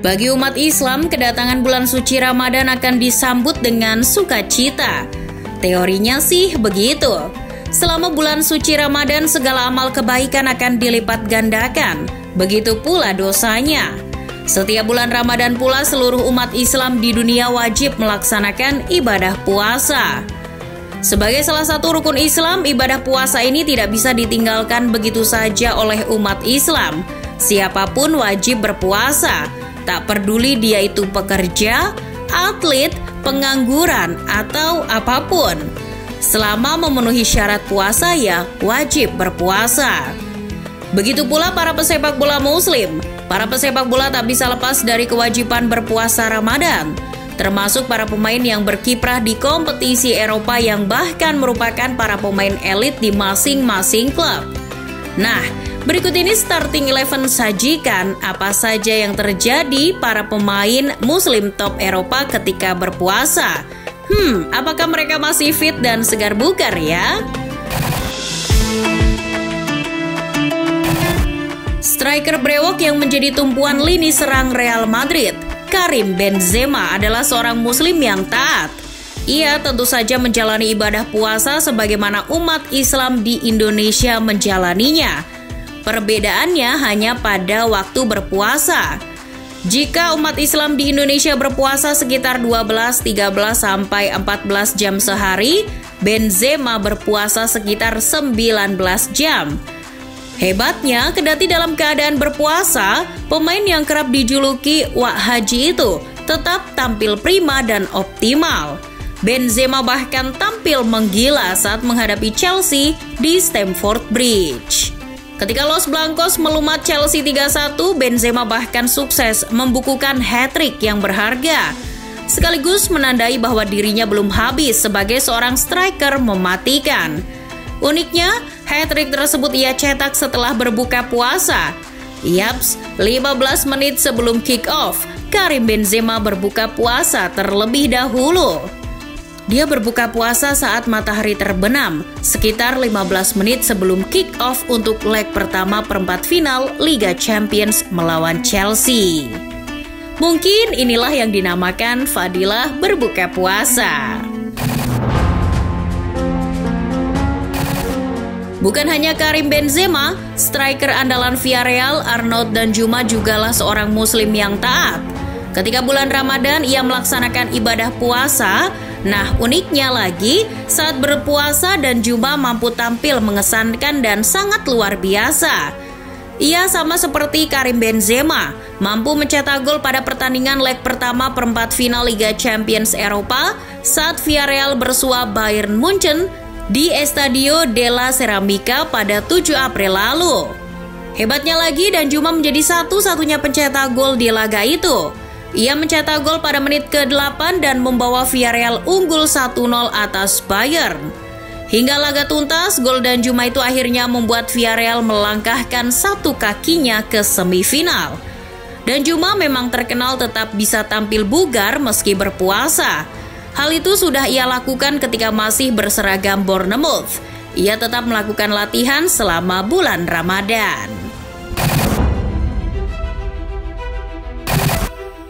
Bagi umat Islam, kedatangan bulan suci Ramadan akan disambut dengan sukacita. Teorinya sih begitu. Selama bulan suci Ramadan, segala amal kebaikan akan dilipat gandakan. Begitu pula dosanya. Setiap bulan Ramadan pula seluruh umat Islam di dunia wajib melaksanakan ibadah puasa. Sebagai salah satu rukun Islam, ibadah puasa ini tidak bisa ditinggalkan begitu saja oleh umat Islam. Siapapun wajib berpuasa. Tak peduli dia itu pekerja, atlet, pengangguran, atau apapun. Selama memenuhi syarat puasa ya wajib berpuasa. Begitu pula para pesepak bola muslim. Para pesepak bola tak bisa lepas dari kewajiban berpuasa Ramadan. Termasuk para pemain yang berkiprah di kompetisi Eropa yang bahkan merupakan para pemain elit di masing-masing klub. Nah, berikut ini starting 11 sajikan apa saja yang terjadi para pemain muslim top Eropa ketika berpuasa. Apakah mereka masih fit dan segar bugar ya? Striker brewok yang menjadi tumpuan lini serang Real Madrid, Karim Benzema adalah seorang muslim yang taat. Ia tentu saja menjalani ibadah puasa sebagaimana umat Islam di Indonesia menjalaninya. Perbedaannya hanya pada waktu berpuasa. Jika umat Islam di Indonesia berpuasa sekitar 12, 13, sampai 14 jam sehari, Benzema berpuasa sekitar 19 jam. Hebatnya, kendati dalam keadaan berpuasa, pemain yang kerap dijuluki Wak Haji itu tetap tampil prima dan optimal. Benzema bahkan tampil menggila saat menghadapi Chelsea di Stamford Bridge. Ketika Los Blancos melumat Chelsea 3-1, Benzema bahkan sukses membukukan hat-trick yang berharga, sekaligus menandai bahwa dirinya belum habis sebagai seorang striker mematikan. Uniknya, hat-trick tersebut ia cetak setelah berbuka puasa. Yaps, 15 menit sebelum kick-off, Karim Benzema berbuka puasa terlebih dahulu. Dia berbuka puasa saat matahari terbenam, sekitar 15 menit sebelum kick-off untuk leg pertama perempat final Liga Champions melawan Chelsea. Mungkin inilah yang dinamakan fadilah berbuka puasa. Bukan hanya Karim Benzema, striker andalan Villarreal Arnaud Danjuma jugalah seorang muslim yang taat. Ketika bulan Ramadan ia melaksanakan ibadah puasa. Nah, uniknya lagi, saat berpuasa Danjuma mampu tampil mengesankan dan sangat luar biasa. Ia sama seperti Karim Benzema, mampu mencetak gol pada pertandingan leg pertama perempat final Liga Champions Eropa saat Villarreal bersua Bayern Munchen di Estadio della Ceramica pada 7 April lalu. Hebatnya lagi, Danjuma menjadi satu-satunya pencetak gol di laga itu. Ia mencetak gol pada menit ke-8 dan membawa Villarreal unggul 1-0 atas Bayern. Hingga laga tuntas, gol Danjuma itu akhirnya membuat Villarreal melangkahkan satu kakinya ke semifinal. Danjuma memang terkenal tetap bisa tampil bugar meski berpuasa. Hal itu sudah ia lakukan ketika masih berseragam Bournemouth. Ia tetap melakukan latihan selama bulan Ramadan.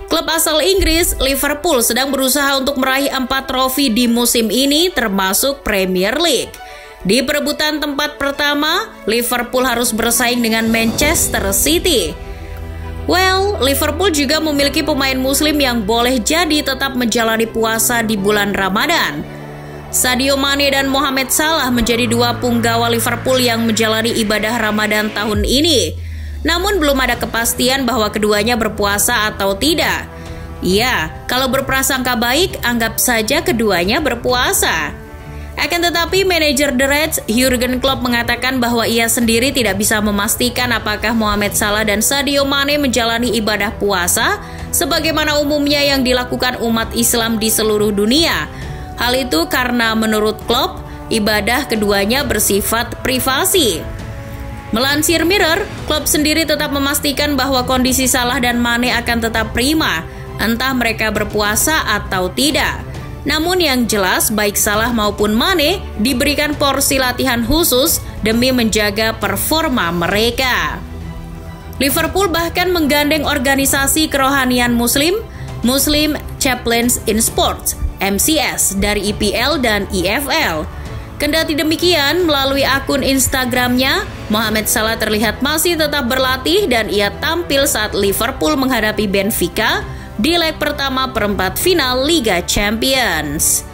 Klub asal Inggris, Liverpool, sedang berusaha untuk meraih 4 trofi di musim ini termasuk Premier League. Di perebutan tempat pertama, Liverpool harus bersaing dengan Manchester City. Well, Liverpool juga memiliki pemain muslim yang boleh jadi tetap menjalani puasa di bulan Ramadan. Sadio Mane dan Mohamed Salah menjadi 2 punggawa Liverpool yang menjalani ibadah Ramadan tahun ini. Namun belum ada kepastian bahwa keduanya berpuasa atau tidak. Ya, kalau berprasangka baik, anggap saja keduanya berpuasa. Akan tetapi manajer The Reds, Jurgen Klopp, mengatakan bahwa ia sendiri tidak bisa memastikan apakah Mohamed Salah dan Sadio Mane menjalani ibadah puasa sebagaimana umumnya yang dilakukan umat Islam di seluruh dunia. Hal itu karena menurut Klopp, ibadah keduanya bersifat privasi. Melansir Mirror, Klopp sendiri tetap memastikan bahwa kondisi Salah dan Mane akan tetap prima, entah mereka berpuasa atau tidak. Namun yang jelas, baik Salah maupun Mane diberikan porsi latihan khusus demi menjaga performa mereka. Liverpool bahkan menggandeng organisasi kerohanian Muslim, Muslim Chaplains in Sports, MCS, dari EPL dan EFL. Kendati demikian, melalui akun Instagramnya, Mohamed Salah terlihat masih tetap berlatih dan ia tampil saat Liverpool menghadapi Benfica di leg pertama perempat final Liga Champions.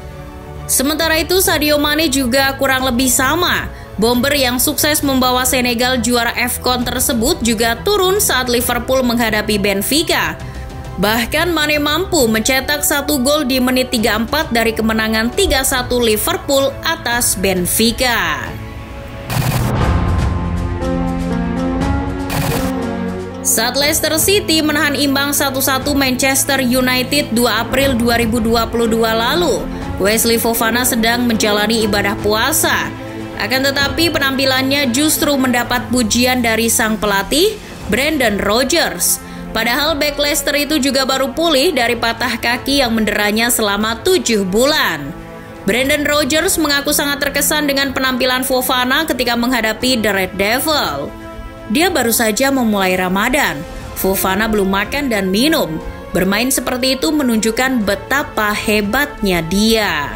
Sementara itu, Sadio Mane juga kurang lebih sama. Bomber yang sukses membawa Senegal juara AFCON tersebut juga turun saat Liverpool menghadapi Benfica. Bahkan Mane mampu mencetak 1 gol di menit 34 dari kemenangan 3-1 Liverpool atas Benfica. Saat Leicester City menahan imbang 1-1 Manchester United 2 April 2022 lalu, Wesley Fofana sedang menjalani ibadah puasa. Akan tetapi penampilannya justru mendapat pujian dari sang pelatih, Brendan Rodgers. Padahal bek Leicester itu juga baru pulih dari patah kaki yang menderanya selama 7 bulan. Brendan Rodgers mengaku sangat terkesan dengan penampilan Fofana ketika menghadapi The Red Devil. Dia baru saja memulai Ramadan. Fofana belum makan dan minum. Bermain seperti itu menunjukkan betapa hebatnya dia.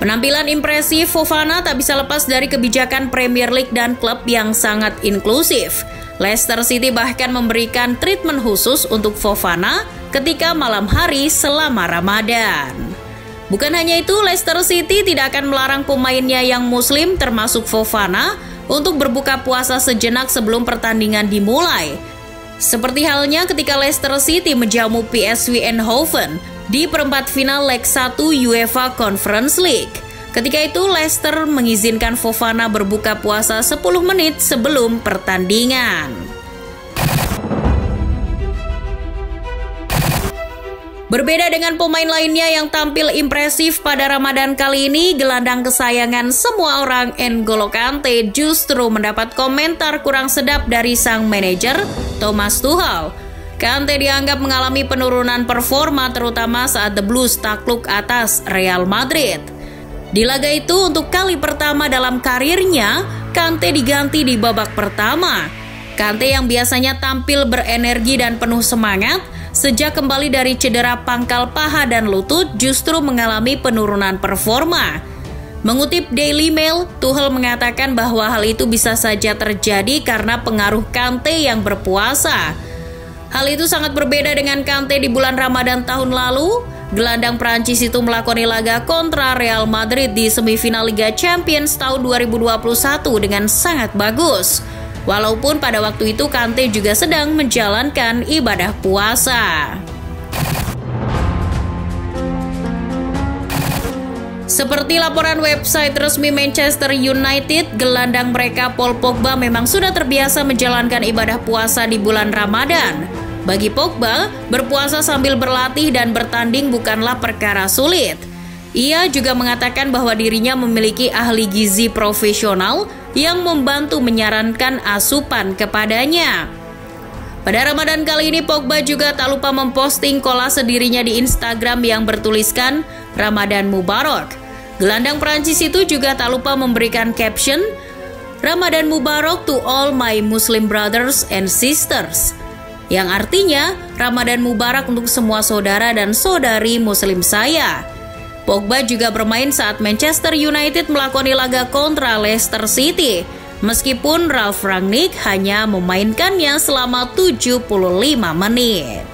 Penampilan impresif Fofana tak bisa lepas dari kebijakan Premier League dan klub yang sangat inklusif. Leicester City bahkan memberikan treatment khusus untuk Fofana ketika malam hari selama Ramadan. Bukan hanya itu, Leicester City tidak akan melarang pemainnya yang muslim termasuk Fofana untuk berbuka puasa sejenak sebelum pertandingan dimulai. Seperti halnya ketika Leicester City menjamu PSV Eindhoven di perempat final leg 1 UEFA Conference League. Ketika itu Leicester mengizinkan Fofana berbuka puasa 10 menit sebelum pertandingan. Berbeda dengan pemain lainnya yang tampil impresif pada Ramadan kali ini, gelandang kesayangan semua orang N'Golo Kante justru mendapat komentar kurang sedap dari sang manajer Thomas Tuchel. Kante dianggap mengalami penurunan performa terutama saat The Blues takluk atas Real Madrid. Di laga itu untuk kali pertama dalam karirnya, Kante diganti di babak pertama. Kante yang biasanya tampil berenergi dan penuh semangat, sejak kembali dari cedera pangkal paha dan lutut justru mengalami penurunan performa. Mengutip Daily Mail, Tuchel mengatakan bahwa hal itu bisa saja terjadi karena pengaruh Kante yang berpuasa. Hal itu sangat berbeda dengan Kante di bulan Ramadan tahun lalu. Gelandang Prancis itu melakoni laga kontra Real Madrid di semifinal Liga Champions tahun 2021 dengan sangat bagus. Walaupun pada waktu itu Kante juga sedang menjalankan ibadah puasa. Seperti laporan website resmi Manchester United, gelandang mereka Paul Pogba memang sudah terbiasa menjalankan ibadah puasa di bulan Ramadan. Bagi Pogba, berpuasa sambil berlatih dan bertanding bukanlah perkara sulit. Ia juga mengatakan bahwa dirinya memiliki ahli gizi profesional yang membantu menyarankan asupan kepadanya. Pada Ramadan kali ini, Pogba juga tak lupa memposting kolase dirinya di Instagram yang bertuliskan Ramadan Mubarak. Gelandang Prancis itu juga tak lupa memberikan caption, Ramadan Mubarak to all my Muslim brothers and sisters, yang artinya Ramadan Mubarak untuk semua saudara dan saudari Muslim saya. Pogba juga bermain saat Manchester United melakoni laga kontra Leicester City, meskipun Ralf Rangnick hanya memainkannya selama 75 menit.